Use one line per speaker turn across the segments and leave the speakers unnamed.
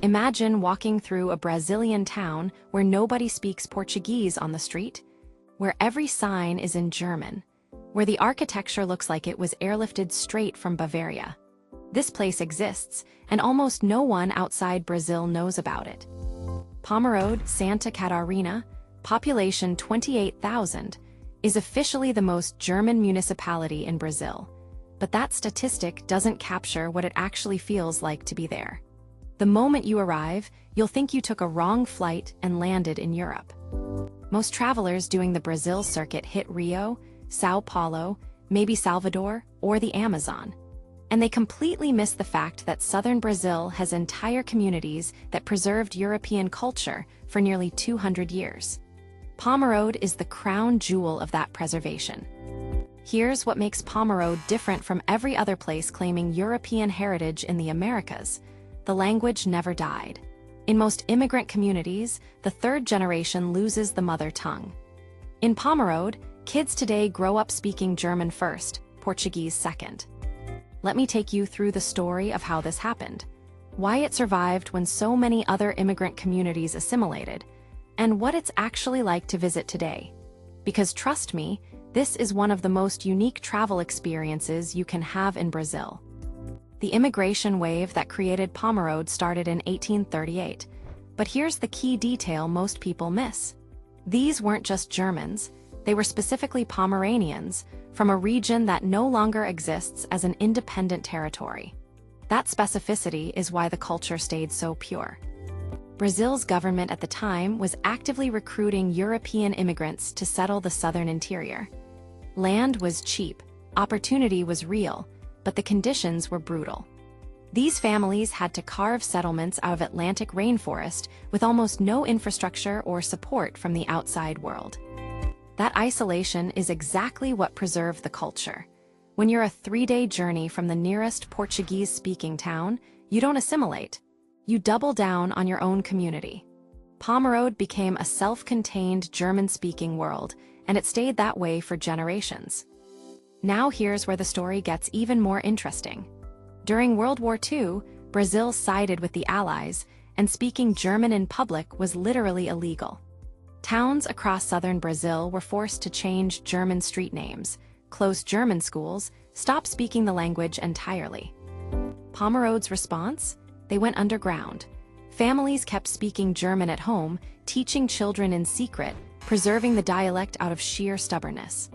Imagine walking through a Brazilian town where nobody speaks Portuguese on the street, where every sign is in German, where the architecture looks like it was airlifted straight from Bavaria. This place exists, and almost no one outside Brazil knows about it. Pomerode, Santa Catarina, population 28,000, is officially the most German municipality in Brazil. But that statistic doesn't capture what it actually feels like to be there. The moment you arrive, you'll think you took a wrong flight and landed in Europe. Most travelers doing the Brazil circuit hit Rio, São Paulo, maybe Salvador, or the Amazon. And they completely miss the fact that southern Brazil has entire communities that preserved European culture for nearly 200 years. Pomerode is the crown jewel of that preservation. Here's what makes Pomerode different from every other place claiming European heritage in the Americas. The language never died. In most immigrant communities, the third generation loses the mother tongue. In Pomerode, kids today grow up speaking German first, Portuguese second. Let me take you through the story of how this happened, why it survived when so many other immigrant communities assimilated, and what it's actually like to visit today. Because trust me, this is one of the most unique travel experiences you can have in Brazil. The immigration wave that created Pomerode started in 1838, but here's the key detail most people miss. These weren't just Germans, they were specifically Pomeranians, from a region that no longer exists as an independent territory. That specificity is why the culture stayed so pure. Brazil's government at the time was actively recruiting European immigrants to settle the southern interior. Land was cheap, opportunity was real, but the conditions were brutal. These families had to carve settlements out of Atlantic rainforest with almost no infrastructure or support from the outside world. That isolation is exactly what preserved the culture. When you're a 3-day journey from the nearest Portuguese-speaking town, you don't assimilate. You double down on your own community. Pomerode became a self-contained German-speaking world, and it stayed that way for generations. Now here's where the story gets even more interesting. During World War II, Brazil sided with the Allies, and speaking German in public was literally illegal. Towns across southern Brazil were forced to change German street names, close German schools, stop speaking the language entirely. Pomerode's response? They went underground. Families kept speaking German at home, teaching children in secret, preserving the dialect out of sheer stubbornness.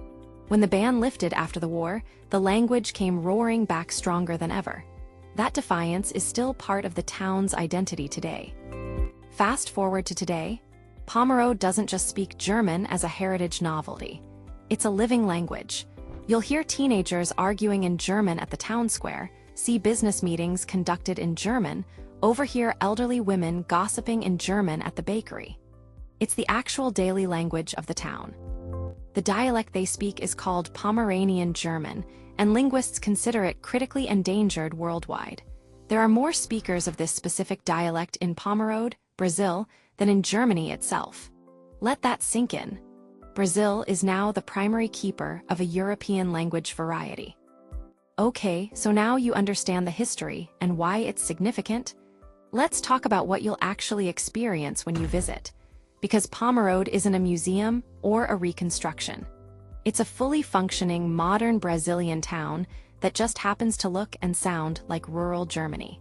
When the ban lifted after the war, the language came roaring back stronger than ever. That defiance is still part of the town's identity today. Fast forward to today, Pomerode doesn't just speak German as a heritage novelty. It's a living language. You'll hear teenagers arguing in German at the town square, see business meetings conducted in German, overhear elderly women gossiping in German at the bakery. It's the actual daily language of the town. The dialect they speak is called Pomeranian German, and linguists consider it critically endangered worldwide. There are more speakers of this specific dialect in Pomerode, Brazil, than in Germany itself. Let that sink in. Brazil is now the primary keeper of a European language variety. Okay, so now you understand the history and why it's significant. Let's talk about what you'll actually experience when you visit. Because Pomerode isn't a museum or a reconstruction. It's a fully functioning modern Brazilian town that just happens to look and sound like rural Germany.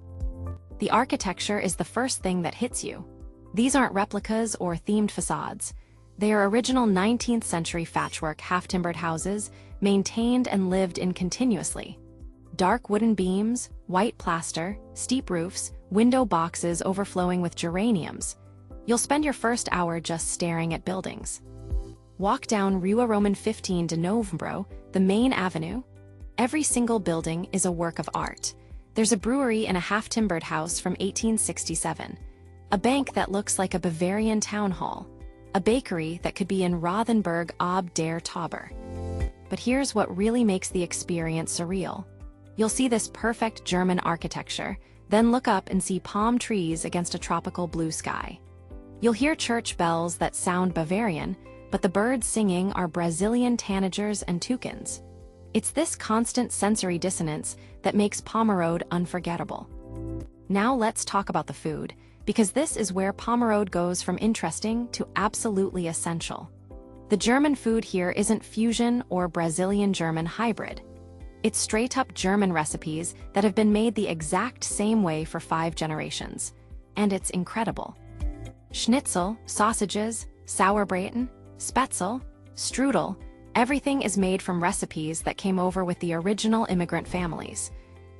The architecture is the first thing that hits you. These aren't replicas or themed facades. They are original 19th century thatchwork half-timbered houses, maintained and lived in continuously. Dark wooden beams, white plaster, steep roofs, window boxes overflowing with geraniums. You'll spend your first hour just staring at buildings. Walk down Rua Roman 15 de Novembro, the main avenue. Every single building is a work of art. There's a brewery in a half-timbered house from 1867, a bank that looks like a Bavarian town hall, a bakery that could be in Rothenburg ob der Tauber. But here's what really makes the experience surreal. You'll see this perfect German architecture, then look up and see palm trees against a tropical blue sky. You'll hear church bells that sound Bavarian, but the birds singing are Brazilian tanagers and toucans. It's this constant sensory dissonance that makes Pomerode unforgettable. Now let's talk about the food, because this is where Pomerode goes from interesting to absolutely essential. The German food here isn't fusion or Brazilian-German hybrid. It's straight-up German recipes that have been made the exact same way for 5 generations. And it's incredible. Schnitzel, sausages, Sauerbraten, Spätzle, Strudel, everything is made from recipes that came over with the original immigrant families.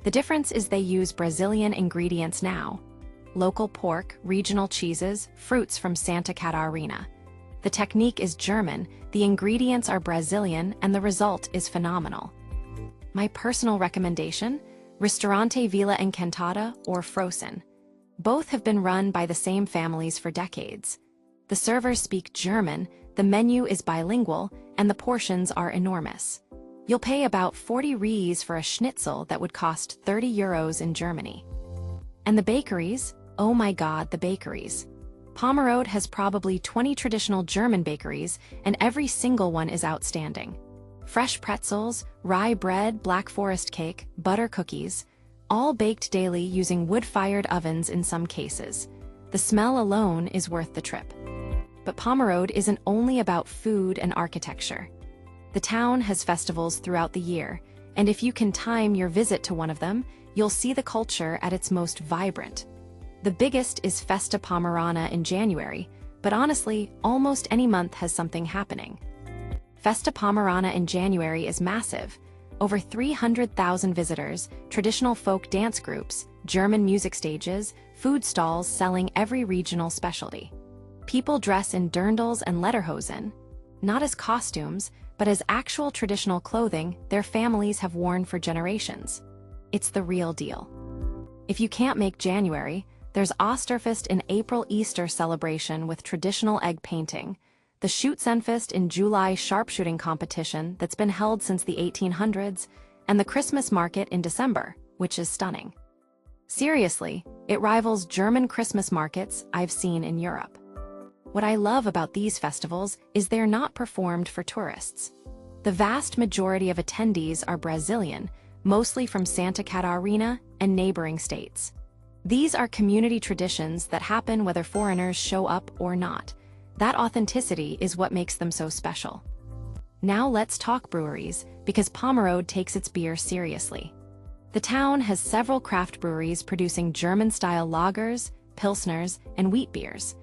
The difference is they use Brazilian ingredients now. Local pork, regional cheeses, fruits from Santa Catarina. The technique is German, the ingredients are Brazilian, and the result is phenomenal. My personal recommendation, Ristorante Villa Encantada or Frozen. Both have been run by the same families for decades. The servers speak German, the menu is bilingual, and the portions are enormous. You'll pay about 40 Ries for a schnitzel that would cost 30 euros in Germany. And the bakeries? Oh my god, the bakeries. Pomerode has probably 20 traditional German bakeries, and every single one is outstanding. Fresh pretzels, rye bread, Black Forest cake, butter cookies, all baked daily using wood-fired ovens in some cases. The smell alone is worth the trip. But Pomerode isn't only about food and architecture. The town has festivals throughout the year, and if you can time your visit to one of them, you'll see the culture at its most vibrant. The biggest is Festa Pomerana in January, but honestly, almost any month has something happening. Festa Pomerana in January is massive. Over 300,000 visitors, traditional folk dance groups, German music stages, food stalls selling every regional specialty. People dress in dirndls and lederhosen, not as costumes, but as actual traditional clothing their families have worn for generations. It's the real deal. If you can't make January, there's Osterfest in April, Easter celebration with traditional egg painting, the Schützenfest in July sharpshooting competition that's been held since the 1800s, and the Christmas market in December, which is stunning. Seriously, it rivals German Christmas markets I've seen in Europe. What I love about these festivals is they're not performed for tourists. The vast majority of attendees are Brazilian, mostly from Santa Catarina and neighboring states. These are community traditions that happen whether foreigners show up or not. That authenticity is what makes them so special. Now let's talk breweries, because Pomerode takes its beer seriously. The town has several craft breweries producing German-style lagers, pilsners, and wheat beers.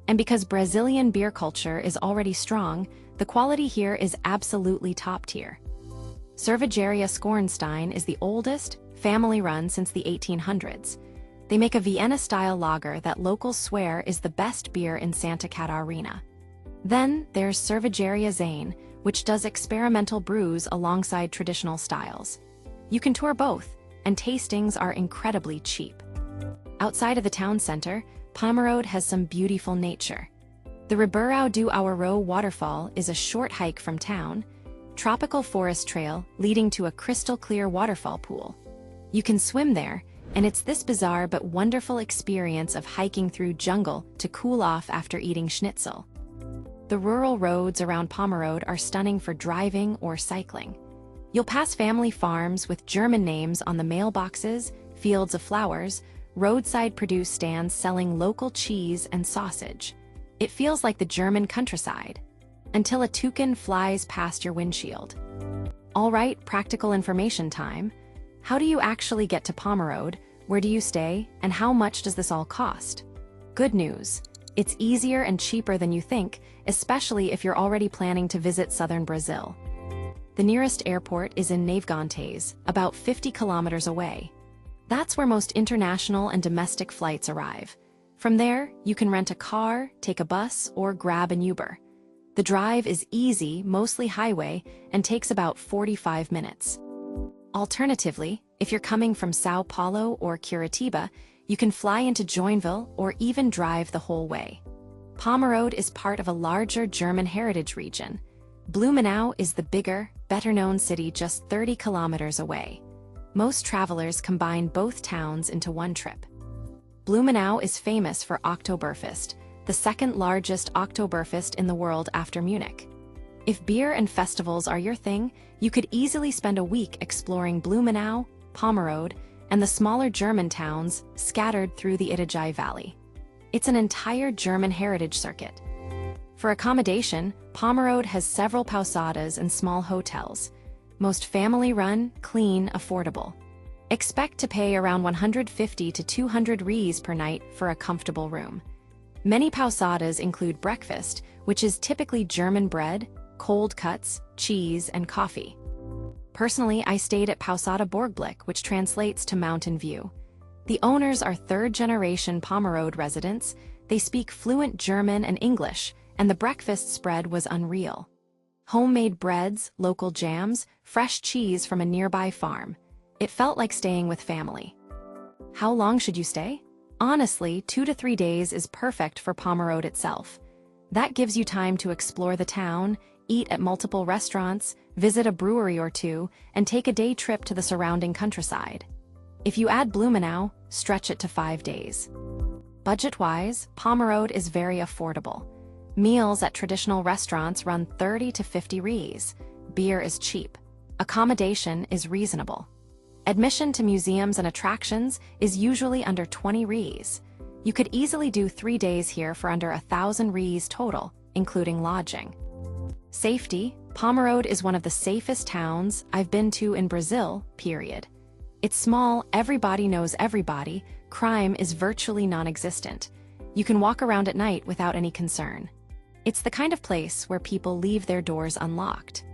And because Brazilian beer culture is already strong, the quality here is absolutely top tier. Cervejaria Skornstein is the oldest, family-run since the 1800s. They make a Vienna-style lager that locals swear is the best beer in Santa Catarina. Then there's Cervejaria Zane, which does experimental brews alongside traditional styles. You can tour both, and tastings are incredibly cheap. Outside of the town center, Pomerode has some beautiful nature. The Ribeirão do Araújo waterfall is a short hike from town, tropical forest trail leading to a crystal-clear waterfall pool. You can swim there, and it's this bizarre but wonderful experience of hiking through jungle to cool off after eating schnitzel. The rural roads around Pomerode are stunning for driving or cycling. You'll pass family farms with German names on the mailboxes, fields of flowers, roadside produce stands selling local cheese and sausage. It feels like the German countryside, until a toucan flies past your windshield. All right, practical information time. How do you actually get to Pomerode? Where do you stay? And how much does this all cost? Good news. It's easier and cheaper than you think, especially if you're already planning to visit southern Brazil. The nearest airport is in Navegantes, about 50 kilometers away. That's where most international and domestic flights arrive. From there, you can rent a car, take a bus, or grab an Uber. The drive is easy, mostly highway, and takes about 45 minutes. Alternatively, if you're coming from São Paulo or Curitiba, you can fly into Joinville or even drive the whole way. Pomerode is part of a larger German heritage region. Blumenau is the bigger, better-known city just 30 kilometers away. Most travelers combine both towns into one trip. Blumenau is famous for Oktoberfest, the second largest Oktoberfest in the world after Munich. If beer and festivals are your thing, you could easily spend a week exploring Blumenau, Pomerode, and the smaller German towns scattered through the Itinerary Valley. It's an entire German heritage circuit. For accommodation, Pomerode has several pousadas and small hotels. Most family-run, clean, affordable. Expect to pay around 150 to 200 Rs per night for a comfortable room. Many pousadas include breakfast, which is typically German bread, cold cuts, cheese, and coffee. Personally, I stayed at Pousada Borgblick, which translates to mountain view. The owners are third-generation Pomerode residents. They speak fluent German and English, and the breakfast spread was unreal. Homemade breads, local jams, fresh cheese from a nearby farm. It felt like staying with family. How long should you stay? Honestly, 2 to 3 days is perfect for Pomerode itself. That gives you time to explore the town, eat at multiple restaurants, visit a brewery or two, and take a day trip to the surrounding countryside. If you add Blumenau, stretch it to 5 days. Budget-wise, Pomerode is very affordable. Meals at traditional restaurants run 30 to 50 Rs. Beer is cheap. Accommodation is reasonable. Admission to museums and attractions is usually under 20 Rs. You could easily do 3 days here for under 1,000 Rs total, including lodging. Safety, Pomerode is one of the safest towns I've been to in Brazil, period. It's small, everybody knows everybody, crime is virtually non-existent. You can walk around at night without any concern. It's the kind of place where people leave their doors unlocked.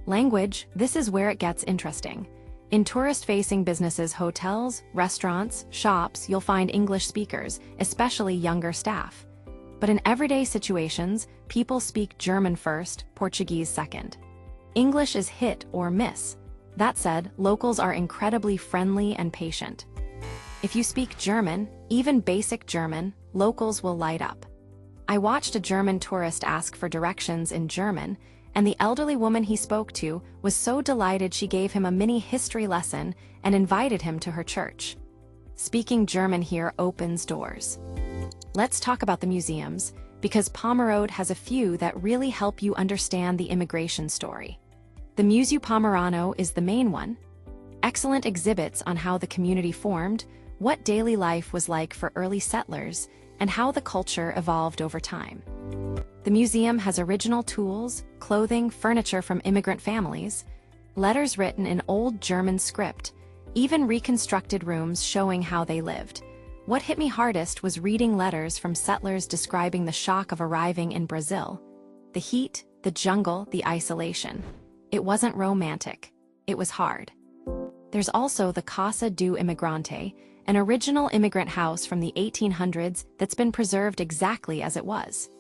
Language, this is where it gets interesting. In tourist-facing businesses, hotels, restaurants, shops, you'll find English speakers, especially younger staff. But in everyday situations, people speak German first, Portuguese second. English is hit or miss. That said, locals are incredibly friendly and patient. If you speak German, even basic German, locals will light up. I watched a German tourist ask for directions in German, and the elderly woman he spoke to was so delighted she gave him a mini history lesson and invited him to her church. Speaking German here opens doors. Let's talk about the museums, because Pomerode has a few that really help you understand the immigration story. The Museu Pomerano is the main one. Excellent exhibits on how the community formed, what daily life was like for early settlers, and how the culture evolved over time. The museum has original tools, clothing, furniture from immigrant families, letters written in old German script, even reconstructed rooms showing how they lived. What hit me hardest was reading letters from settlers describing the shock of arriving in Brazil. The heat, the jungle, the isolation. It wasn't romantic. It was hard. There's also the Casa do Imigrante, an original immigrant house from the 1800s that's been preserved exactly as it was.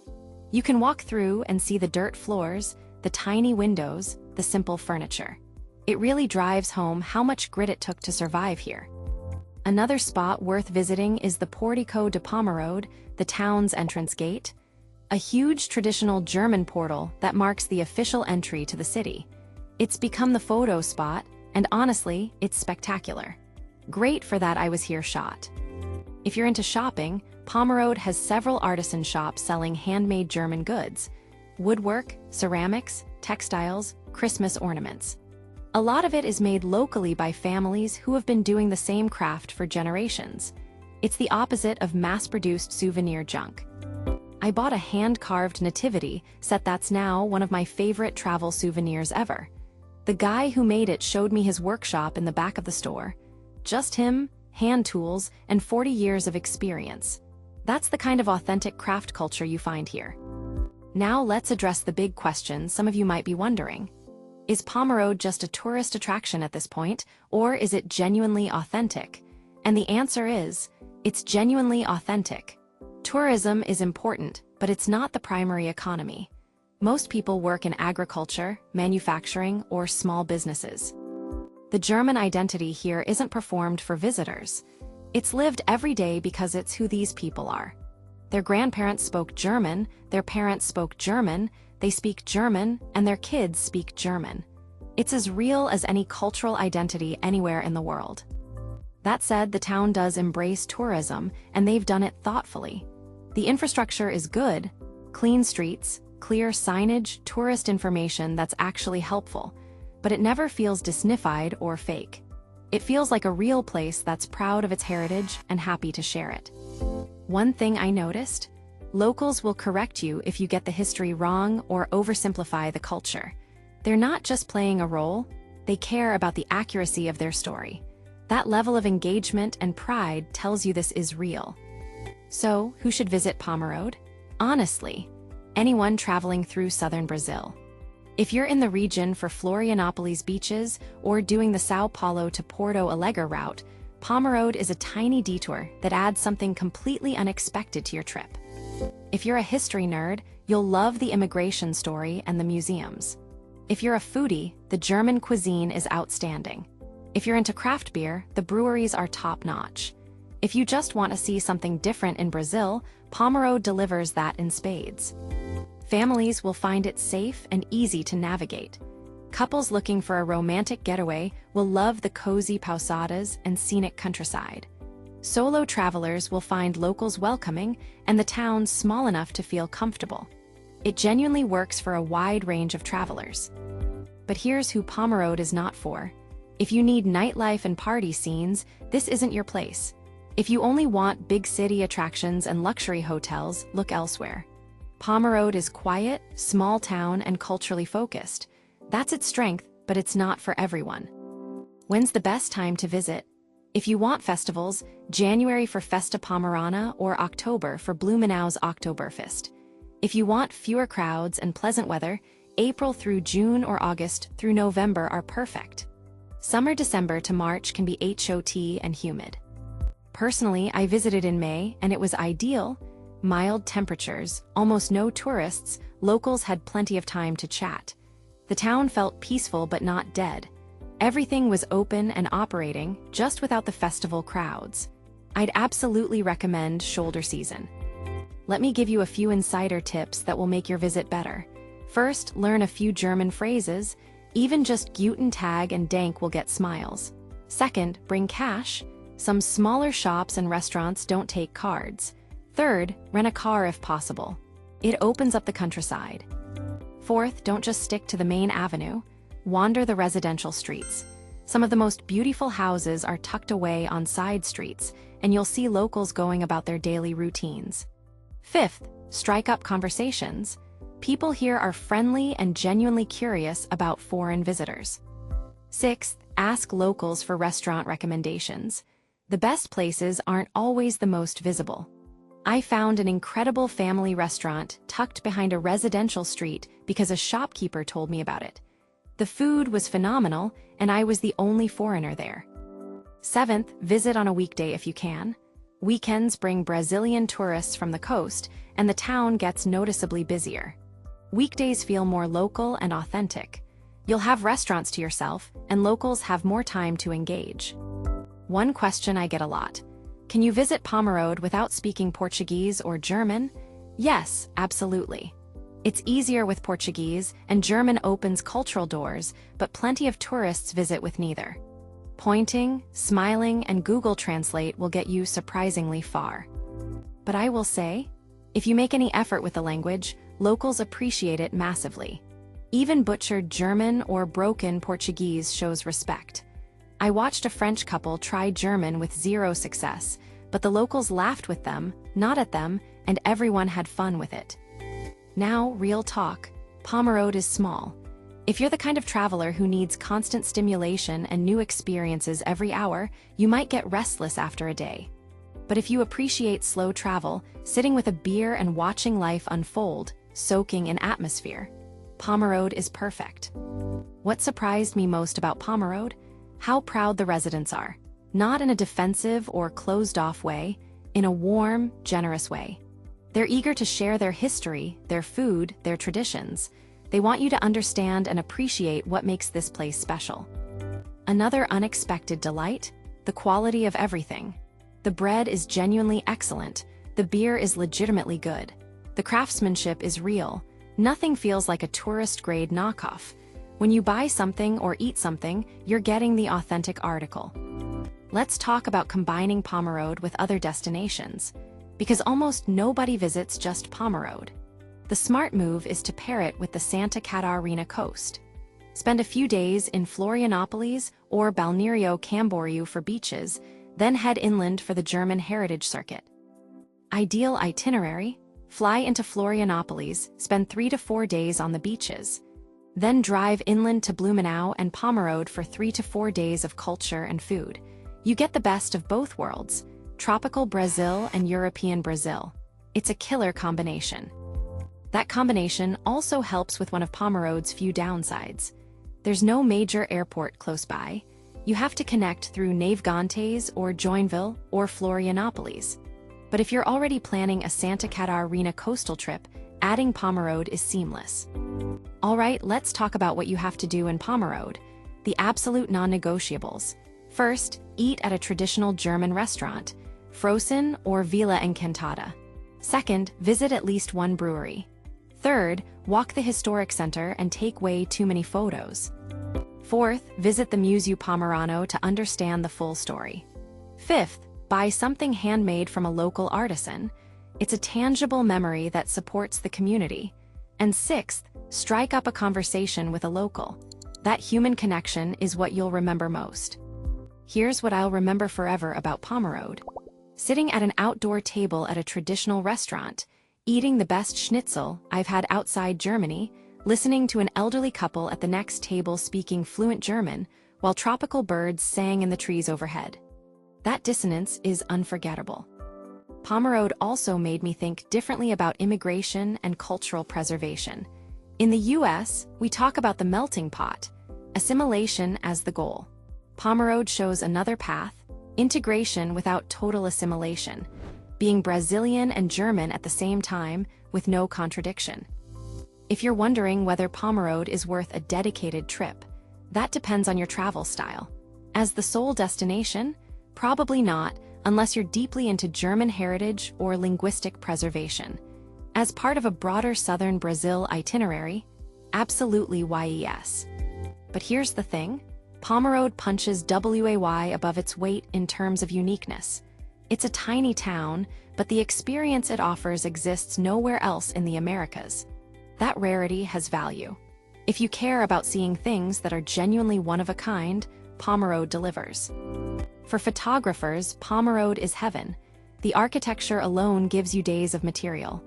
You can walk through and see the dirt floors, the tiny windows, the simple furniture. It really drives home how much grit it took to survive here. Another spot worth visiting is the Portico de Pomerode, the town's entrance gate, a huge traditional German portal that marks the official entry to the city. It's become the photo spot, and honestly, it's spectacular. Great for that I was here shot. If you're into shopping, Pomerode has several artisan shops selling handmade German goods, woodwork, ceramics, textiles, Christmas ornaments. A lot of it is made locally by families who have been doing the same craft for generations. It's the opposite of mass-produced souvenir junk. I bought a hand-carved nativity set that's now one of my favorite travel souvenirs ever. The guy who made it showed me his workshop in the back of the store. Just him, hand tools, and 40 years of experience. That's the kind of authentic craft culture you find here. Now let's address the big question some of you might be wondering. Is Pomerode just a tourist attraction at this point, or is it genuinely authentic? And the answer is, it's genuinely authentic. Tourism is important, but it's not the primary economy. Most people work in agriculture, manufacturing, or small businesses. The German identity here isn't performed for visitors. It's lived every day because it's who these people are. Their grandparents spoke German, their parents spoke German, they speak German, and their kids speak German. It's as real as any cultural identity anywhere in the world. That said, the town does embrace tourism, and they've done it thoughtfully. The infrastructure is good, clean streets, clear signage, tourist information that's actually helpful, but it never feels disnified or fake. It feels like a real place that's proud of its heritage and happy to share it. One thing I noticed: locals will correct you if you get the history wrong or oversimplify the culture. They're not just playing a role, they care about the accuracy of their story. That level of engagement and pride tells you this is real. So, who should visit Pomerode? Honestly, anyone traveling through southern Brazil. If you're in the region for Florianópolis beaches or doing the São Paulo to Porto Alegre route, Pomerode is a tiny detour that adds something completely unexpected to your trip. If you're a history nerd, you'll love the immigration story and the museums. If you're a foodie, the German cuisine is outstanding. If you're into craft beer, the breweries are top-notch. If you just want to see something different in Brazil, Pomerode delivers that in spades. Families will find it safe and easy to navigate. Couples looking for a romantic getaway will love the cozy pousadas and scenic countryside. Solo travelers will find locals welcoming and the town small enough to feel comfortable. It genuinely works for a wide range of travelers. But here's who Pomerode is not for. If you need nightlife and party scenes, this isn't your place. If you only want big city attractions and luxury hotels, look elsewhere. Pomerode is quiet, small town, and culturally focused. That's its strength, but it's not for everyone. When's the best time to visit? If you want festivals, January for Festa Pomerana or October for Blumenau's Oktoberfest. If you want fewer crowds and pleasant weather, April through June or August through November are perfect. Summer December to March can be hot and humid. Personally, I visited in May and it was ideal. Mild temperatures, almost no tourists, locals had plenty of time to chat. The town felt peaceful but not dead. Everything was open and operating, just without the festival crowds. I'd absolutely recommend shoulder season. Let me give you a few insider tips that will make your visit better. First, learn a few German phrases. Even just Guten Tag and Dank will get smiles. Second, bring cash. Some smaller shops and restaurants don't take cards. Third, rent a car if possible. It opens up the countryside. Fourth, don't just stick to the main avenue. Wander the residential streets. Some of the most beautiful houses are tucked away on side streets, and you'll see locals going about their daily routines. Fifth, strike up conversations. People here are friendly and genuinely curious about foreign visitors. Sixth, ask locals for restaurant recommendations. The best places aren't always the most visible. I found an incredible family restaurant tucked behind a residential street because a shopkeeper told me about it. The food was phenomenal, and I was the only foreigner there. Seventh, visit on a weekday if you can. Weekends bring Brazilian tourists from the coast, and the town gets noticeably busier. Weekdays feel more local and authentic. You'll have restaurants to yourself, and locals have more time to engage. One question I get a lot: can you visit Pomerode without speaking Portuguese or German? Yes, absolutely. It's easier with Portuguese, and German opens cultural doors, but plenty of tourists visit with neither. Pointing, smiling, and Google Translate will get you surprisingly far. But I will say, if you make any effort with the language, locals appreciate it massively. Even butchered German or broken Portuguese shows respect. I watched a French couple try German with zero success, but the locals laughed with them, not at them, and everyone had fun with it. Now, real talk. Pomerode is small. If you're the kind of traveler who needs constant stimulation and new experiences every hour, you might get restless after a day. But if you appreciate slow travel, sitting with a beer and watching life unfold, soaking in atmosphere, Pomerode is perfect. What surprised me most about Pomerode? How proud the residents are. Not in a defensive or closed-off way, in a warm, generous way. They're eager to share their history, their food, their traditions. They want you to understand and appreciate what makes this place special. Another unexpected delight: the quality of everything. The bread is genuinely excellent. The beer is legitimately good. The craftsmanship is real. Nothing feels like a tourist-grade knockoff. When you buy something or eat something, you're getting the authentic article. Let's talk about combining Pomerode with other destinations, because almost nobody visits just Pomerode. The smart move is to pair it with the Santa Catarina coast. Spend a few days in Florianopolis or Balneario Camboriú for beaches, then head inland for the German Heritage Circuit. Ideal itinerary: fly into Florianopolis, spend 3 to 4 days on the beaches. Then drive inland to Blumenau and Pomerode for 3 to 4 days of culture and food. You get the best of both worlds, tropical Brazil and European Brazil. It's a killer combination. That combination also helps with one of Pomerode's few downsides. There's no major airport close by. You have to connect through Navegantes or Joinville or Florianopolis. But if you're already planning a Santa Catarina coastal trip, adding Pomerode is seamless. Alright, let's talk about what you have to do in Pomerode. The absolute non-negotiables. First, eat at a traditional German restaurant, Frozen or Villa Encantada. Second, visit at least one brewery. Third, walk the historic center and take way too many photos. Fourth, visit the Museu Pomerano to understand the full story. Fifth, buy something handmade from a local artisan. It's a tangible memory that supports the community. And sixth, strike up a conversation with a local. That human connection is what you'll remember most. Here's what I'll remember forever about Pomerode. Sitting at an outdoor table at a traditional restaurant, eating the best schnitzel I've had outside Germany, listening to an elderly couple at the next table speaking fluent German, while tropical birds sang in the trees overhead. That dissonance is unforgettable. Pomerode also made me think differently about immigration and cultural preservation. In the US, we talk about the melting pot, assimilation as the goal. Pomerode shows another path, integration without total assimilation, being Brazilian and German at the same time with no contradiction. If you're wondering whether Pomerode is worth a dedicated trip, that depends on your travel style. As the sole destination, probably not, unless you're deeply into German heritage or linguistic preservation. As part of a broader southern Brazil itinerary, absolutely yes. But here's the thing, Pomerode punches way above its weight in terms of uniqueness. It's a tiny town, but the experience it offers exists nowhere else in the Americas. That rarity has value. If you care about seeing things that are genuinely one of a kind, Pomerode delivers. For photographers, Pomerode is heaven. The architecture alone gives you days of material.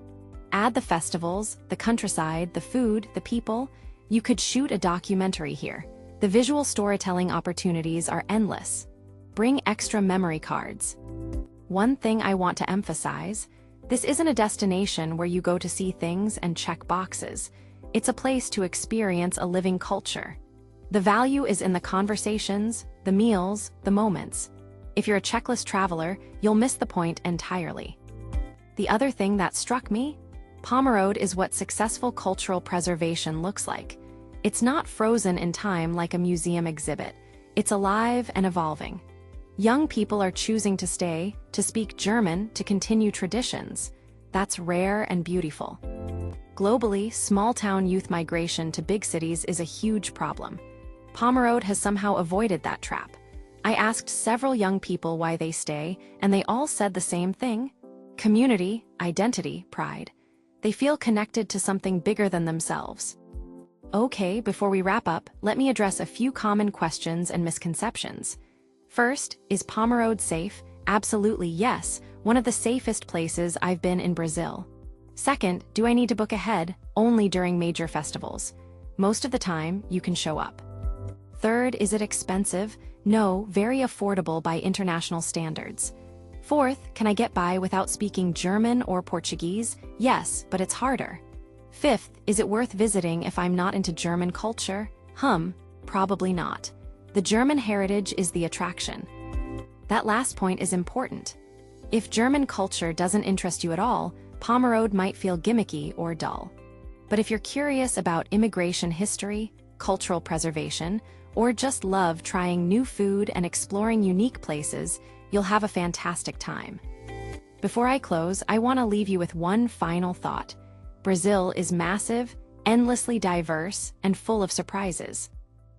Add the festivals, the countryside, the food, the people. You could shoot a documentary here. The visual storytelling opportunities are endless. Bring extra memory cards. One thing I want to emphasize, this isn't a destination where you go to see things and check boxes. It's a place to experience a living culture. The value is in the conversations, the meals, the moments. If you're a checklist traveler, you'll miss the point entirely. The other thing that struck me, Pomerode is what successful cultural preservation looks like. It's not frozen in time like a museum exhibit. It's alive and evolving. Young people are choosing to stay, to speak German, to continue traditions. That's rare and beautiful. Globally, small-town youth migration to big cities is a huge problem. Pomerode has somehow avoided that trap. I asked several young people why they stay, and they all said the same thing: community, identity, pride. They feel connected to something bigger than themselves. Okay, before we wrap up, let me address a few common questions and misconceptions. First, is Pomerode safe? Absolutely yes, one of the safest places I've been in Brazil. Second, do I need to book ahead? Only during major festivals. Most of the time, you can show up. Third, is it expensive? No, very affordable by international standards. Fourth, can I get by without speaking German or Portuguese? Yes, but it's harder. Fifth, is it worth visiting if I'm not into German culture? Probably not. The German heritage is the attraction. That last point is important. If German culture doesn't interest you at all, Pomerode might feel gimmicky or dull. But if you're curious about immigration history, cultural preservation, or just love trying new food and exploring unique places, you'll have a fantastic time. Before I close, I want to leave you with one final thought. Brazil is massive, endlessly diverse, and full of surprises.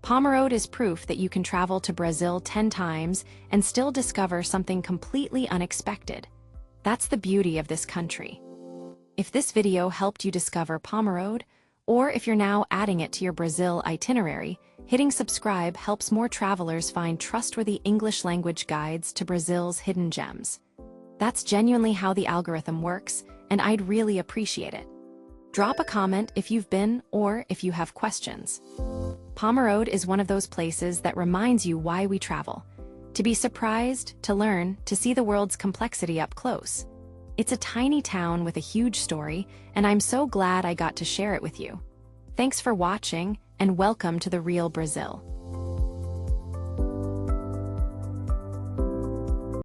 Pomerode is proof that you can travel to Brazil 10 times and still discover something completely unexpected. That's the beauty of this country. If this video helped you discover Pomerode, Or if you're now adding it to your Brazil itinerary, hitting subscribe helps more travelers find trustworthy English language guides to Brazil's hidden gems. That's genuinely how the algorithm works, and I'd really appreciate it. Drop a comment if you've been or if you have questions. Pomerode is one of those places that reminds you why we travel. To be surprised, to learn, to see the world's complexity up close. It's a tiny town with a huge story, and I'm so glad I got to share it with you. Thanks for watching, and welcome to the real Brazil.